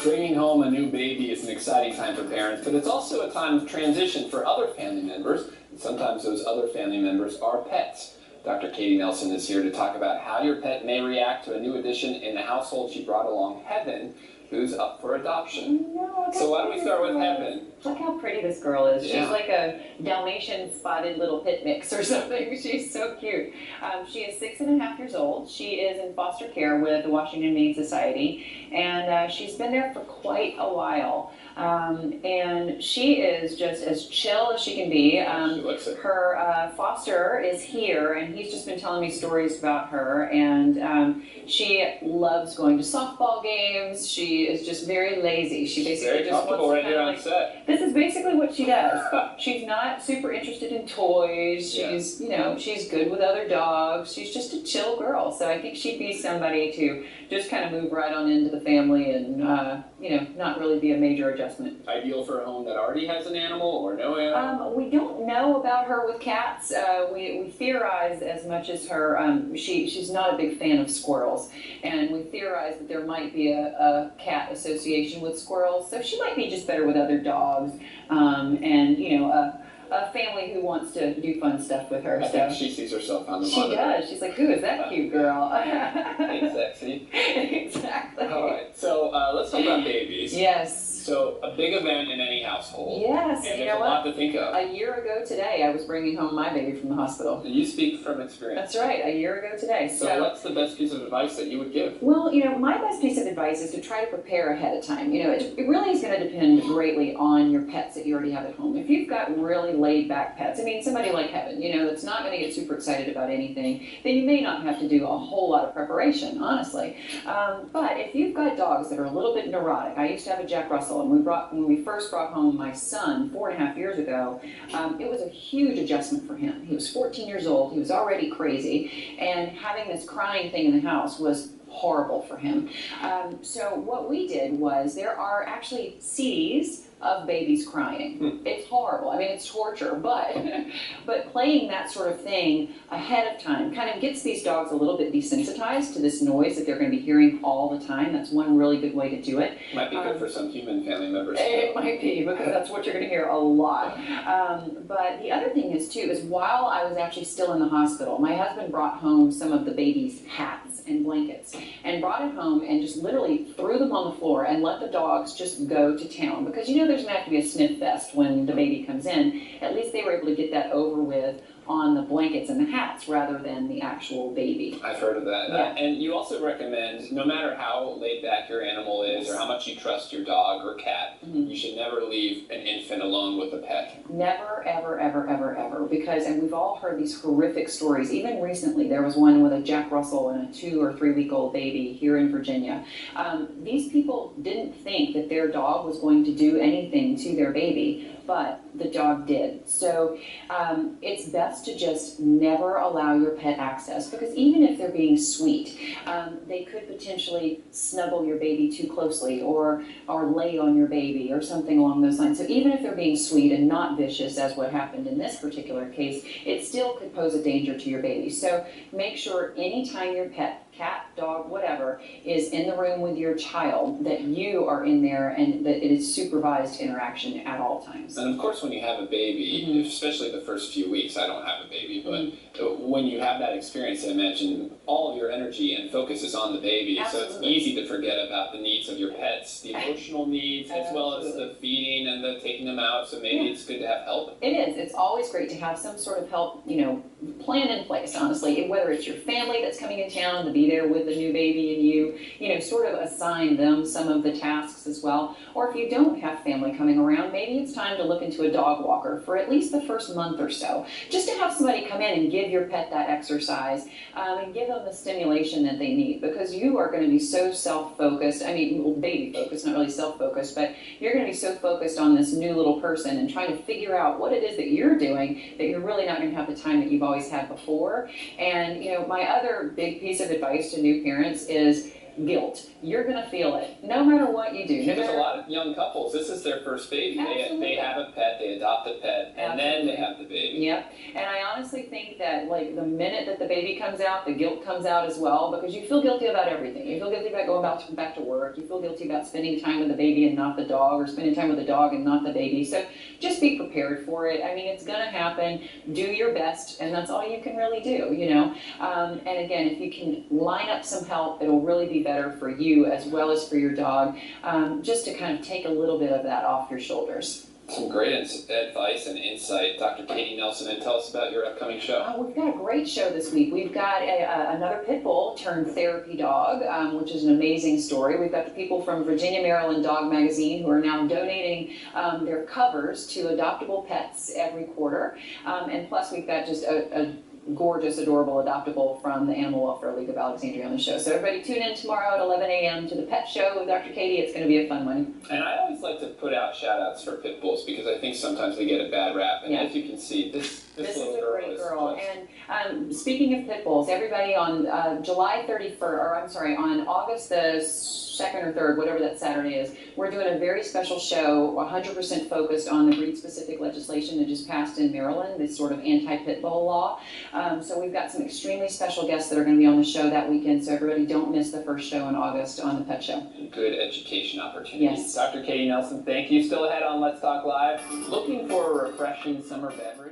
Bringing home a new baby is an exciting time for parents, but it's also a time of transition for other family members, and sometimes those other family members are pets. Dr. Katie Nelson is here to talk about how your pet may react to a new addition in the household she brought along, Heaven, who's up for adoption. No, so why don't we start with Heaven? Look how pretty this girl is. Yeah. She's like a Dalmatian spotted little pit mix or something. She's so cute. She is 6.5 years old. She is in foster care with the Washington Humane Society, and she's been there for quite a while. And she is just as chill as she can be. She looks it. Her foster is here, and he's just been telling me stories about her. And she loves going to softball games. She is just very lazy. She basically Very just comfortable wants right here on set. This is basically what she does. She's not super interested in toys. She's, you know, she's good with other dogs. She's just a chill girl. So I think she'd be somebody to just kind of move right on into the family and, you know, not really be a major adjustment. Ideal for a home that already has an animal or no animal? We don't know about her with cats. We theorize as much as her. She's not a big fan of squirrels, and we theorize that there might be a cat association with squirrels. So she might be just better with other dogs, and you know, a family who wants to do fun stuff with her. I think she sees herself on the monitor. She does. She's like, "Who is that cute girl?" Ain't sexy. Exactly. All right. So let's talk about babies. Yes. So a big event in any household. Yes. And You there's know a lot what? to think of. A year ago today, I was bringing home my baby from the hospital. And you speak from experience. That's right. A year ago today. So what's the best piece of advice that you would give? Well, you know, my best piece of advice is to try to prepare ahead of time. You know, it really is going to depend greatly on your pets that you already have at home. If you've got really laid back pets, I mean, somebody like Heaven, you know, that's not going to get super excited about anything, then you may not have to do a whole lot of preparation, honestly. But if you've got dogs that are a little bit neurotic, I used to have a Jack Russell, and when we first brought home my son 4.5 years ago, it was a huge adjustment for him. He was 14 years old, he was already crazy, and having this crying thing in the house was horrible for him. So what we did was, there are actually CDs of babies crying. It's horrible. I mean, it's torture, but playing that sort of thing ahead of time kind of gets these dogs a little bit desensitized to this noise that they're going to be hearing all the time. That's one really good way to do it. Might be good for some human family members. It might be, because that's what you're going to hear a lot. But the other thing is, too, is while I was actually still in the hospital, my husband brought home some of the baby's hats and blankets, and brought it home and just literally threw them on the floor and let the dogs just go to town. Because you know there's going to have to be a sniff fest when the baby comes in. At least they were able to get that over with on the blankets and the hats rather than the actual baby. I've heard of that. Yeah. And you also recommend, no matter how laid back your animal is or how much you trust your dog or cat, you should never leave an infant alone with a pet. Never, ever, ever, ever, ever. Because, and we've all heard these horrific stories. Even recently, there was one with a Jack Russell and a 2 or 3 week old baby here in Virginia. These people didn't think that their dog was going to do anything to their baby, but the dog did. So it's best to just never allow your pet access, because even if they're being sweet, they could potentially snuggle your baby too closely or lay on your baby or something along those lines. So even if they're being sweet and not vicious, as what happened in this particular case, it still could pose a danger to your baby. So make sure anytime your pet, cat, dog, whatever, is in the room with your child, that you are in there and that it is supervised interaction at all times. And of course, when you have a baby, especially the first few weeks, I don't have a baby, but when you have that experience, I imagine all of your energy and focus is on the baby. Absolutely. So it's easy to forget about the needs of your pets, the emotional needs, as well as the feeding and the taking them out. So maybe it's good to have help. It is. It's always great to have some sort of help, you know, plan in place, honestly, whether it's your family that's coming in town to be there with the new baby and you know, sort of assign them some of the tasks as well. Or if you don't have family coming around, maybe it's time to look into a dog walker for at least the first month or so, just to have somebody come in and give your pet that exercise and give them the stimulation that they need, because you are going to be so self-focused. I mean, well, baby focused, not really self-focused, but you're going to be so focused on this new little person and trying to figure out what it is that you're doing that you're really not going to have the time that you've always had before. And, you know, my other big piece of advice to new parents is, guilt. You're gonna feel it, no matter what you do. No There's a matter, lot of young couples, this is their first baby. Absolutely. They have a pet, they adopt a pet, and then they have the baby. Yep, and I honestly think that like the minute that the baby comes out, the guilt comes out as well, because you feel guilty about everything. You feel guilty about going back to work. You feel guilty about spending time with the baby and not the dog, or spending time with the dog and not the baby. So just be prepared for it. I mean, it's gonna happen. Do your best, and that's all you can really do, you know. And again, if you can line up some help, it'll really be better for you as well as for your dog, just to kind of take a little bit of that off your shoulders. Some great advice and insight, Dr. Katie Nelson, and tell us about your upcoming show. We've got a great show this week. We've got another pit bull turned therapy dog, which is an amazing story. We've got the people from Virginia Maryland Dog Magazine who are now donating their covers to adoptable pets every quarter. And plus we've got just a gorgeous, adorable adoptable from the Animal Welfare League of Alexandria on the show. So everybody tune in tomorrow at 11 a.m. to the Pet Show with Dr. Katie. It's going to be a fun one. And I always like to put out shout outs for pit bulls because I think sometimes they get a bad rap. And as you can see, this This little is a girl great is girl. just... And speaking of pit bulls, everybody on July 31st, or I'm sorry, on August the 2nd or 3rd, whatever that Saturday is, we're doing a very special show, 100% focused on the breed-specific legislation that just passed in Maryland, this sort of anti-pit bull law. So we've got some extremely special guests that are going to be on the show that weekend, so everybody don't miss the first show in August on the Pet Show. Good education opportunity. Yes. Dr. Katie Nelson, thank you. Still ahead on Let's Talk Live. Looking for a refreshing summer beverage?